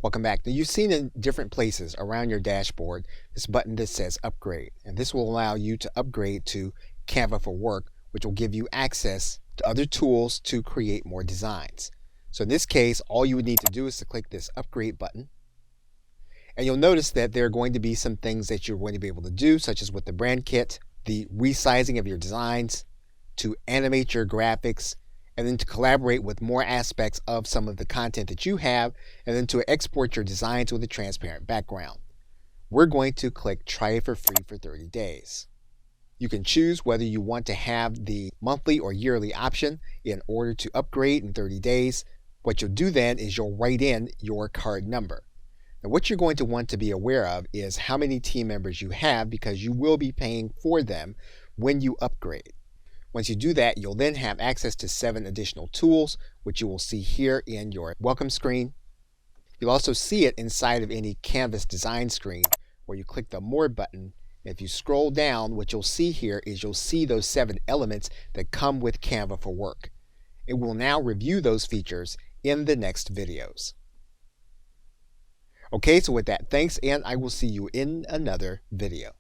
Welcome back. Now you've seen in different places around your dashboard this button that says upgrade, and this will allow you to upgrade to Canva for Work, which will give you access to other tools to create more designs. So in this case, all you would need to do is to click this upgrade button, and you'll notice that there are going to be some things that you're going to be able to do, such as with the brand kit, the resizing of your designs, to animate your graphics, and then to collaborate with more aspects of some of the content that you have, and then to export your designs with a transparent background. We're going to click try it for free for 30 days. You can choose whether you want to have the monthly or yearly option in order to upgrade in 30 days. What you'll do then is you'll write in your card number. Now what you're going to want to be aware of is how many team members you have, because you will be paying for them when you upgrade. Once you do that, you'll then have access to 7 additional tools, which you will see here in your welcome screen. You'll also see it inside of any Canvas design screen where you click the More button. If you scroll down, what you'll see here is you'll see those 7 elements that come with Canva for Work. It will now review those features in the next videos. Okay, so with that, thanks, and I will see you in another video.